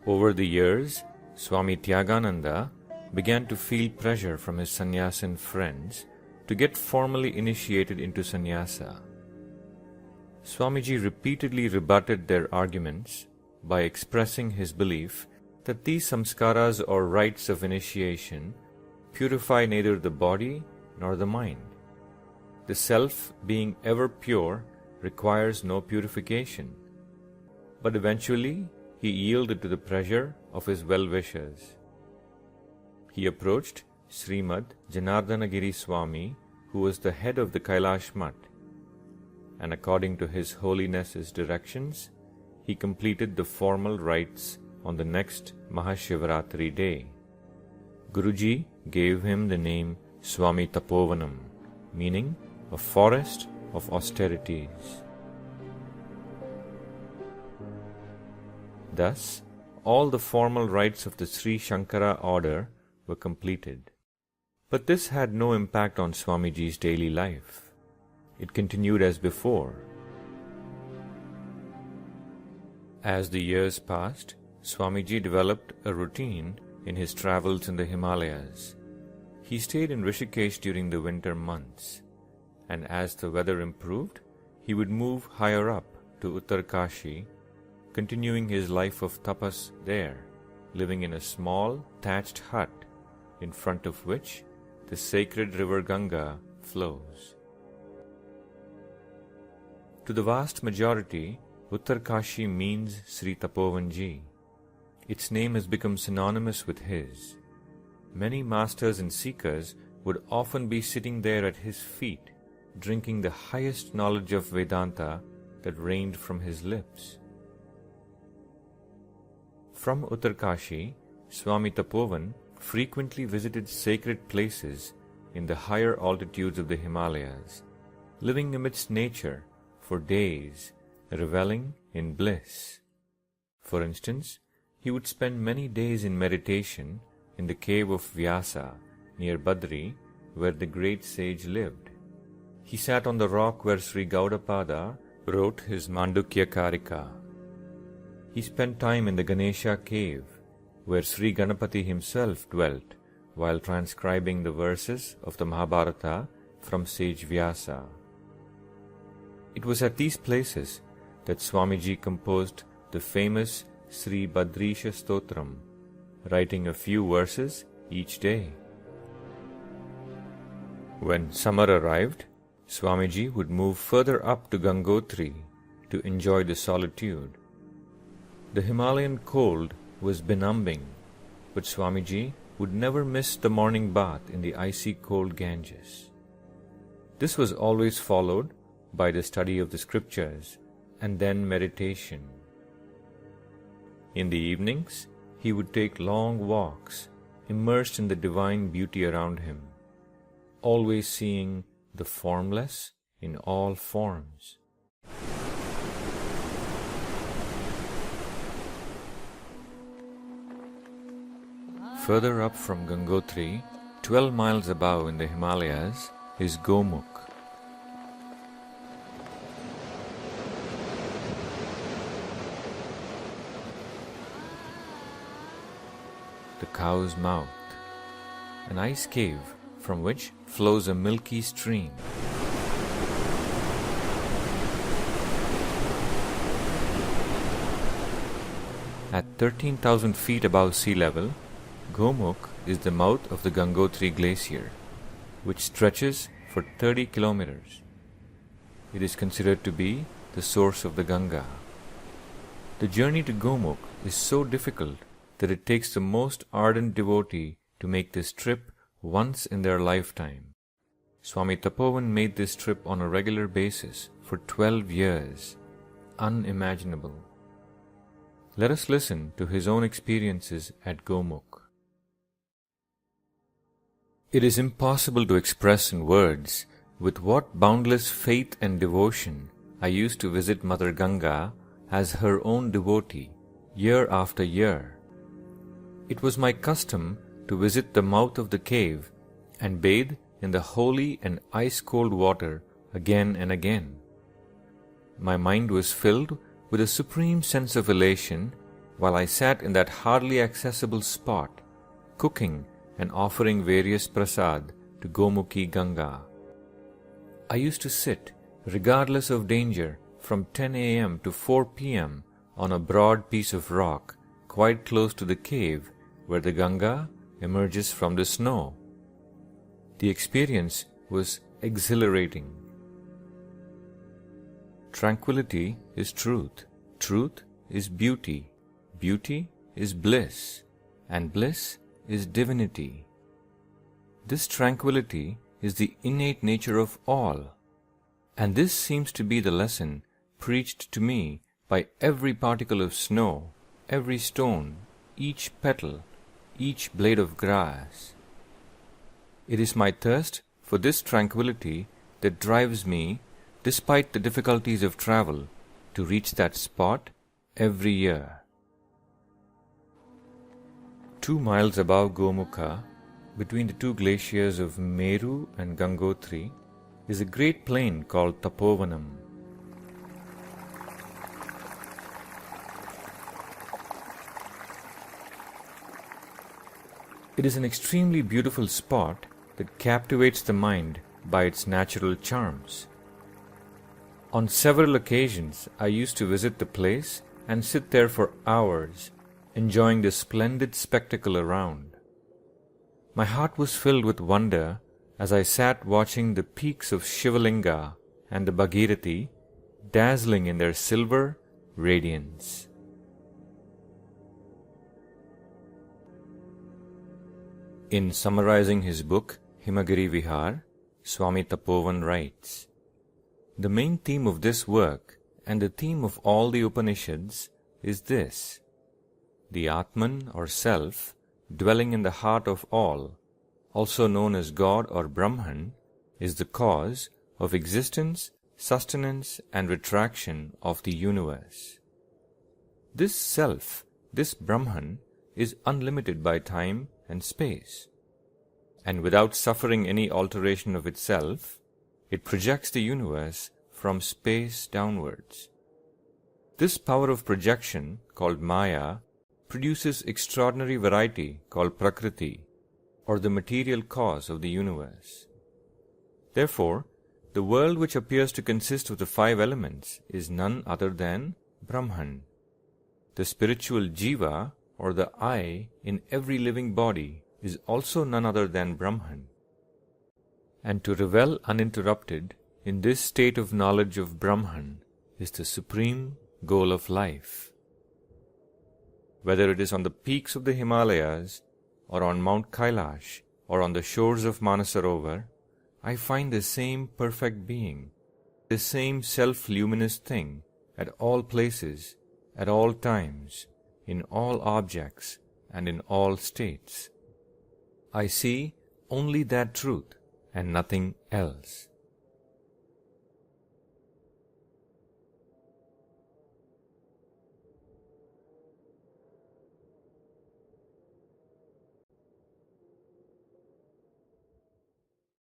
Over the years, Swami Tyagananda began to feel pressure from his sannyasin friends to get formally initiated into sannyasa. Swamiji repeatedly rebutted their arguments by expressing his belief that these samskaras or rites of initiation purify neither the body nor the mind. The self, being ever pure, requires no purification. But eventually, he yielded to the pressure of his well-wishers. He approached Srimad Janardhanagiri Swami, who was the head of the Kailash Mutt, and according to His Holiness's directions, he completed the formal rites on the next Mahashivaratri day. Guruji gave him the name Swami Tapovanam, meaning a forest of austerities. Thus, all the formal rites of the Sri Shankara order were completed. But this had no impact on Swamiji's daily life. It continued as before. As the years passed, Swamiji developed a routine in his travels in the Himalayas. He stayed in Rishikesh during the winter months, and as the weather improved, he would move higher up to Uttarkashi, continuing his life of tapas there, living in a small thatched hut in front of which the sacred river Ganga flows. To the vast majority, Uttarkashi means Sri Tapovanji. Its name has become synonymous with his. Many masters and seekers would often be sitting there at his feet, drinking the highest knowledge of Vedanta that rained from his lips. From Uttarkashi, Swami Tapovan frequently visited sacred places in the higher altitudes of the Himalayas, living amidst nature for days, reveling in bliss. For instance, he would spend many days in meditation in the cave of Vyasa near Badri, where the great sage lived. He sat on the rock where Sri Gaudapada wrote his Mandukya Karika. He spent time in the Ganesha cave, where Sri Ganapati himself dwelt while transcribing the verses of the Mahabharata from sage Vyasa. It was at these places that Swamiji composed the famous Sri Badrisha Stotram, writing a few verses each day. When summer arrived, Swamiji would move further up to Gangotri to enjoy the solitude. The Himalayan cold was benumbing, but Swamiji would never miss the morning bath in the icy cold Ganges. This was always followed by the study of the scriptures and then meditation. In the evenings, he would take long walks, immersed in the divine beauty around him, always seeing the formless in all forms. Further up from Gangotri, 12 miles above in the Himalayas, is Gomukh. The cow's mouth, an ice cave from which flows a milky stream. At 13,000 feet above sea level, Gomukh is the mouth of the Gangotri glacier, which stretches for 30 kilometers. It is considered to be the source of the Ganga. The journey to Gomukh is so difficult that it takes the most ardent devotee to make this trip once in their lifetime. Swami Tapovan made this trip on a regular basis for 12 years. Unimaginable. Let us listen to his own experiences at Gomukh. It is impossible to express in words with what boundless faith and devotion I used to visit Mother Ganga as her own devotee, year after year. It was my custom to visit the mouth of the cave and bathe in the holy and ice-cold water again and again. My mind was filled with a supreme sense of elation while I sat in that hardly accessible spot, cooking and offering various prasad to Gomukhi Ganga. I used to sit, regardless of danger, from 10 a.m. to 4 p.m. on a broad piece of rock quite close to the cave where the Ganga emerges from the snow. The experience was exhilarating. Tranquility is truth, truth is beauty, beauty is bliss, and bliss is divinity. This tranquility is the innate nature of all, and this seems to be the lesson preached to me by every particle of snow, every stone, each petal, each blade of grass. It is my thirst for this tranquility that drives me, despite the difficulties of travel, to reach that spot every year. 2 miles above Gomukha, between the two glaciers of Meru and Gangotri, is a great plain called Tapovanam. It is an extremely beautiful spot that captivates the mind by its natural charms. On several occasions, I used to visit the place and sit there for hours, enjoying the splendid spectacle around. My heart was filled with wonder as I sat watching the peaks of Shivalinga and the Bhagirathi dazzling in their silver radiance. In summarizing his book, Himagiri Vihar, Swami Tapovanam writes, "The main theme of this work, and the theme of all the Upanishads, is this: the Atman or Self, dwelling in the heart of all, also known as God or Brahman, is the cause of existence, sustenance and retraction of the universe. This Self, this Brahman, is unlimited by time and space, and without suffering any alteration of itself, it projects the universe from space downwards. This power of projection, called Maya, produces extraordinary variety called Prakriti, or the material cause of the universe. Therefore, the world which appears to consist of the 5 elements is none other than Brahman. The spiritual Jiva, or the I, in every living body is also none other than Brahman. And to revel uninterrupted in this state of knowledge of Brahman is the supreme goal of life. Whether it is on the peaks of the Himalayas, or on Mount Kailash, or on the shores of Manasarovar, I find the same perfect being, the same self-luminous thing, at all places, at all times, in all objects, and in all states. I see only that truth, and nothing else.